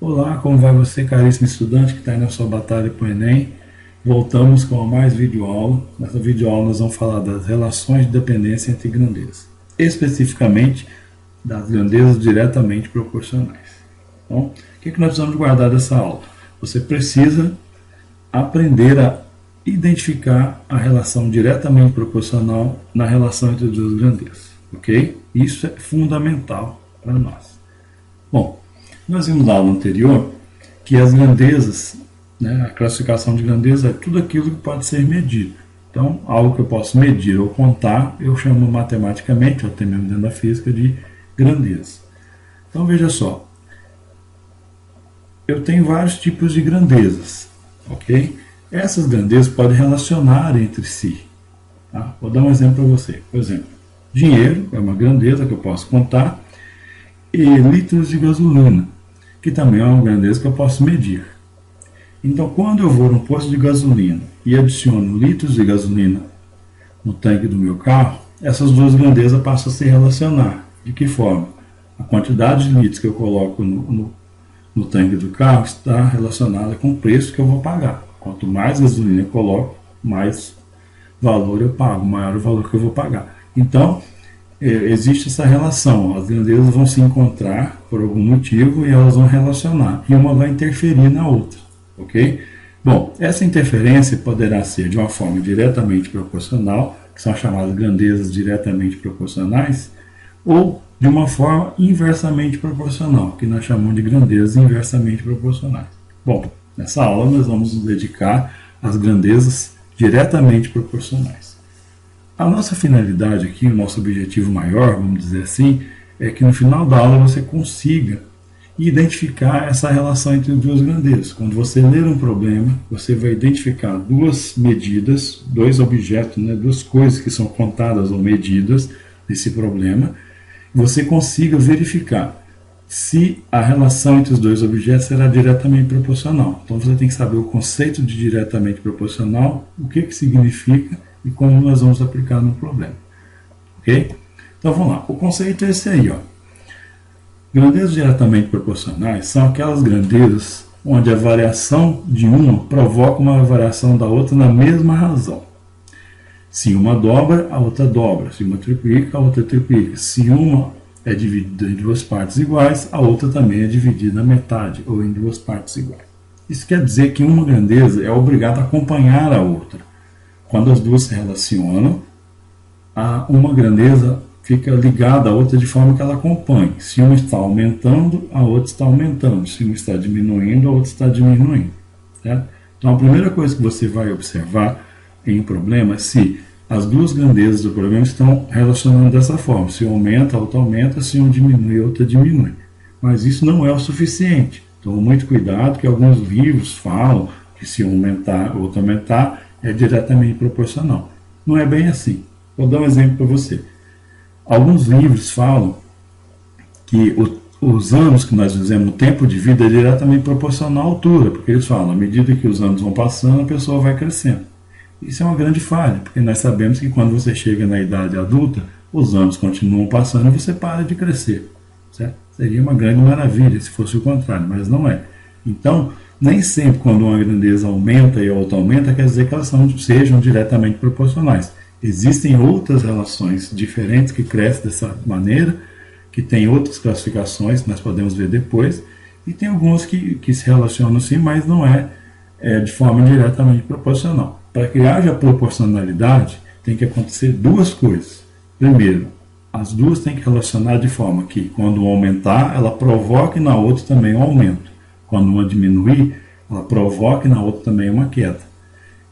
Olá, como vai você, caríssimo estudante que está aí na sua batalha para o Enem? Voltamos com mais videoaula. Nessa videoaula nós vamos falar das relações de dependência entre grandezas, especificamente das grandezas diretamente proporcionais. Então, o que nós precisamos guardar dessa aula? Você precisa aprender a identificar a relação diretamente proporcional na relação entre as duas grandezas, ok? Isso é fundamental para nós. Bom, nós vimos na aula anterior que as grandezas, a classificação de grandeza é tudo aquilo que pode ser medido. Então, algo que eu posso medir ou contar, eu chamo matematicamente, ou até mesmo dentro da física, de grandeza. Então, veja só, eu tenho vários tipos de grandezas, ok? Essas grandezas podem relacionar entre si. Tá? Vou dar um exemplo para você. Por exemplo, dinheiro é uma grandeza que eu posso contar, e litros de gasolina, que também é uma grandeza que eu posso medir. Então, quando eu vou num posto de gasolina e adiciono litros de gasolina no tanque do meu carro, essas duas grandezas passam a se relacionar. De que forma? A quantidade de litros que eu coloco no tanque do carro está relacionada com o preço que eu vou pagar. Quanto mais gasolina eu coloco, mais valor eu pago, maior o valor que eu vou pagar. Então, existe essa relação, as grandezas vão se encontrar por algum motivo e elas vão relacionar, e uma vai interferir na outra, ok? Bom, essa interferência poderá ser de uma forma diretamente proporcional, que são chamadas grandezas diretamente proporcionais, ou de uma forma inversamente proporcional, que nós chamamos de grandezas inversamente proporcionais. Bom, nessa aula nós vamos nos dedicar às grandezas diretamente proporcionais. A nossa finalidade aqui, o nosso objetivo maior, vamos dizer assim, é que no final da aula você consiga identificar essa relação entre duas grandezas. Quando você ler um problema, você vai identificar duas medidas, dois objetos, duas coisas que são contadas ou medidas desse problema, e você consiga verificar se a relação entre os dois objetos será diretamente proporcional. Então você tem que saber o conceito de diretamente proporcional, o que significa e como nós vamos aplicar no problema. Ok? Então vamos lá. O conceito é esse aí. Ó. Grandezas diretamente proporcionais são aquelas grandezas onde a variação de uma provoca uma variação da outra na mesma razão. Se uma dobra, a outra dobra. Se uma triplica, a outra triplica. Se uma é dividida em duas partes iguais, a outra também é dividida na metade ou em duas partes iguais. Isso quer dizer que uma grandeza é obrigada a acompanhar a outra. Quando as duas se relacionam, uma grandeza fica ligada à outra de forma que ela acompanhe. Se uma está aumentando, a outra está aumentando. Se uma está diminuindo, a outra está diminuindo. Certo? Então, a primeira coisa que você vai observar em um problema é se as duas grandezas do problema estão relacionando dessa forma. Se um aumenta, a outra aumenta. Se um diminui, a outra diminui. Mas isso não é o suficiente. Então, muito cuidado, que alguns livros falam que se um aumentar, o outro aumentar, é diretamente proporcional. Não é bem assim. Vou dar um exemplo para você. Alguns livros falam que os anos que nós vivemos, o tempo de vida é diretamente proporcional à altura, porque eles falam, à medida que os anos vão passando, a pessoa vai crescendo. Isso é uma grande falha, porque nós sabemos que quando você chega na idade adulta, os anos continuam passando e você para de crescer. Certo? Seria uma grande maravilha se fosse o contrário, mas não é. Então, nem sempre quando uma grandeza aumenta e a outra aumenta, quer dizer que elas sejam diretamente proporcionais. Existem outras relações diferentes que crescem dessa maneira, que tem outras classificações que nós podemos ver depois, e tem algumas que se relacionam sim, mas não é de forma diretamente proporcional. Para que haja proporcionalidade, tem que acontecer duas coisas. Primeiro, as duas têm que relacionar de forma que, quando um aumentar, ela provoque na outra também um aumento. Quando uma diminuir, ela provoca na outra também uma queda.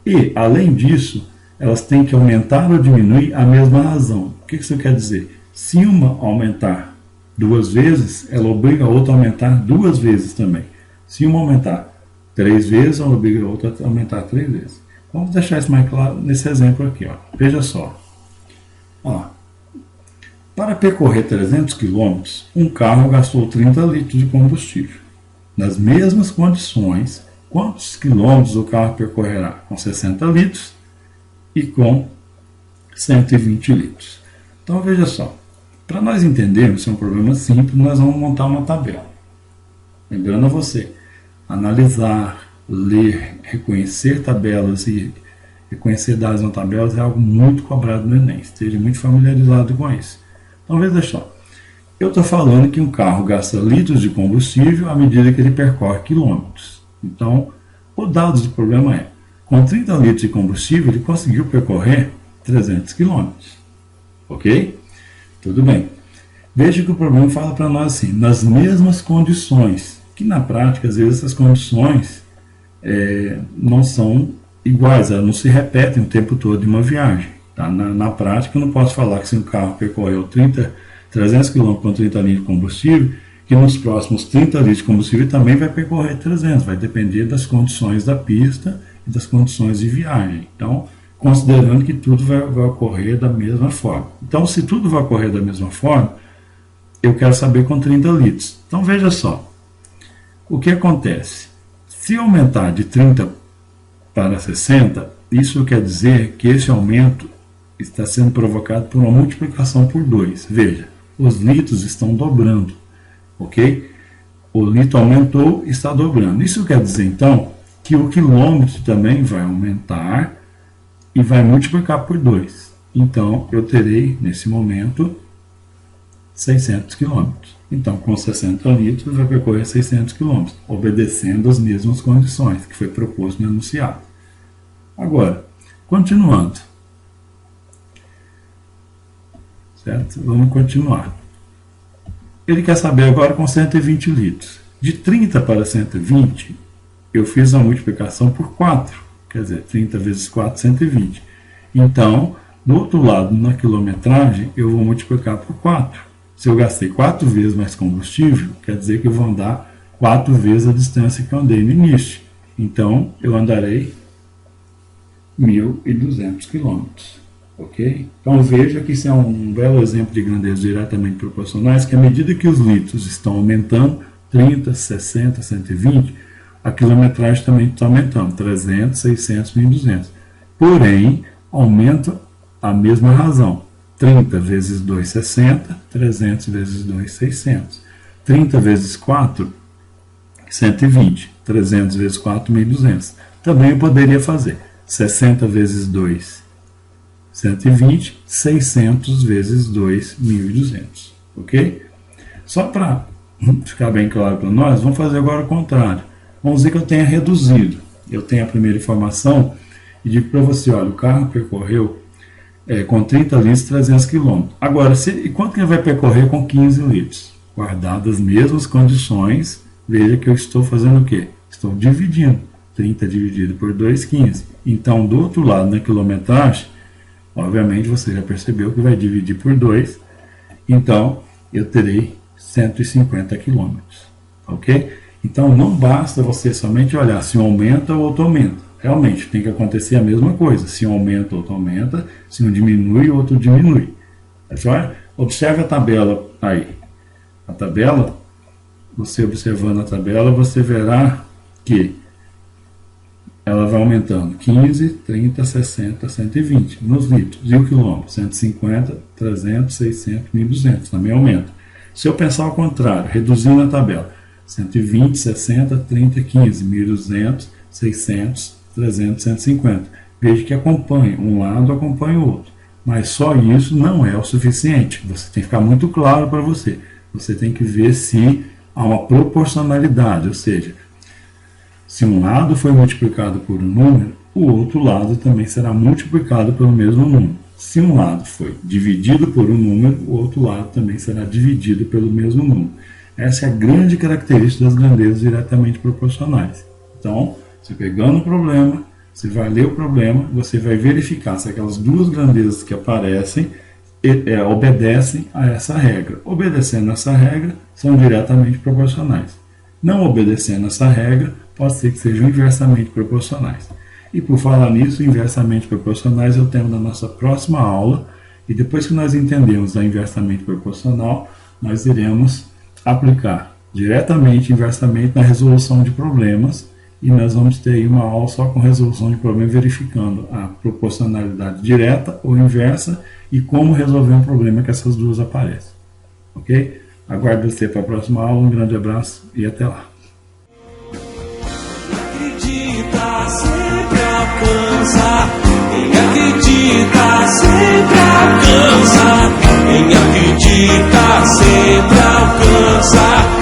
E, além disso, elas têm que aumentar ou diminuir a mesma razão. O que isso quer dizer? Se uma aumentar duas vezes, ela obriga a outra a aumentar duas vezes também. Se uma aumentar 3 vezes, ela obriga a outra a aumentar 3 vezes. Vamos deixar isso mais claro nesse exemplo aqui. Ó. Veja só. Ó. Para percorrer 300 km, um carro gastou 30 litros de combustível. Nas mesmas condições, quantos quilômetros o carro percorrerá? Com 60 litros e com 120 litros. Então veja só, para nós entendermos se é um problema simples, nós vamos montar uma tabela. lembrando a você, analisar, ler, reconhecer tabelas e reconhecer dados na tabelas é algo muito cobrado no Enem. Esteja muito familiarizado com isso. Então veja só, eu estou falando que um carro gasta litros de combustível à medida que ele percorre quilômetros. Então, o dado do problema é, com 30 litros de combustível, ele conseguiu percorrer 300 quilômetros. Ok? Tudo bem. Veja que o problema fala para nós assim, nas mesmas condições, que na prática, às vezes, essas condições não são iguais, elas não se repetem o tempo todo em uma viagem. Tá? Na prática, eu não posso falar que se um carro percorreu 300 km com 30 litros de combustível, que nos próximos 30 litros de combustível também vai percorrer 300, vai depender das condições da pista e das condições de viagem. Então, considerando que tudo vai ocorrer da mesma forma. Então, se tudo vai ocorrer da mesma forma, eu quero saber com 30 litros. Então, veja só, o que acontece? Se aumentar de 30 para 60, isso quer dizer que esse aumento está sendo provocado por uma multiplicação por 2. Veja, os litros estão dobrando, ok? O litro aumentou e está dobrando. Isso quer dizer, então, que o quilômetro também vai aumentar e vai multiplicar por 2. Então, eu terei, nesse momento, 600 quilômetros. Então, com 60 litros, vai percorrer 600 quilômetros, obedecendo as mesmas condições que foi proposto no enunciado. Agora, continuando. Certo? Vamos continuar. Ele quer saber agora com 120 litros. De 30 para 120, eu fiz a multiplicação por 4. Quer dizer, 30 vezes 4, 120. Então, do outro lado, na quilometragem, eu vou multiplicar por 4. Se eu gastei 4 vezes mais combustível, quer dizer que eu vou andar 4 vezes a distância que eu andei no início. Então, eu andarei 1.200 quilômetros. Ok? Então, veja que isso é um belo exemplo de grandezas diretamente proporcionais, que à medida que os litros estão aumentando, 30, 60, 120, a quilometragem também está aumentando, 300, 600, 1.200. Porém, aumenta a mesma razão. 30 vezes 2, 60, 300 vezes 2, 600. 30 vezes 4, 120. 300 vezes 4, 1.200. Também eu poderia fazer 60 vezes 2, 120. 600 vezes 2, 1.200. Ok? Só para ficar bem claro para nós, vamos fazer agora o contrário. Vamos dizer que eu tenha reduzido. Eu tenho a primeira informação e digo para você, olha, o carro percorreu com 30 litros, 300 km. Agora, quanto que ele vai percorrer com 15 litros? Guardadas as mesmas condições, veja que eu estou fazendo o quê? Estou dividindo. 30 dividido por 2, 15. Então, do outro lado, na quilometragem, obviamente você já percebeu que vai dividir por 2. Então, eu terei 150 km. Ok? Então, não basta você somente olhar se um aumenta ou outro aumenta. Realmente, tem que acontecer a mesma coisa. Se um aumenta, outro aumenta. Se um diminui, outro diminui. Observe a tabela aí. A tabela, você observando a tabela, você verá que ela vai aumentando 15, 30, 60, 120 nos litros. E o quilômetro? 150, 300, 600, 1.200. Também aumenta. Se eu pensar ao contrário, reduzindo a tabela, 120, 60, 30, 15, 1.200, 600, 300, 150. Veja que acompanha, um lado acompanha o outro. Mas só isso não é o suficiente. Você tem que ficar muito claro para você. Você tem que ver se há uma proporcionalidade, ou seja, se um lado foi multiplicado por um número, o outro lado também será multiplicado pelo mesmo número. Se um lado foi dividido por um número, o outro lado também será dividido pelo mesmo número. Essa é a grande característica das grandezas diretamente proporcionais. Então, você pegando o problema, você vai ler o problema, você vai verificar se aquelas duas grandezas que aparecem obedecem a essa regra. Obedecendo essa regra, são diretamente proporcionais. Não obedecendo essa regra, pode ser que sejam inversamente proporcionais. E por falar nisso, inversamente proporcionais é o tema da nossa próxima aula. E depois que nós entendemos a inversamente proporcional, nós iremos aplicar diretamente, inversamente na resolução de problemas. E nós vamos ter aí uma aula só com resolução de problemas, verificando a proporcionalidade direta ou inversa e como resolver um problema que essas duas aparecem. Ok? Aguardo você para a próxima aula. Um grande abraço e até lá. sempre alcança. Quem acredita sempre alcança. Quem acredita sempre alcança.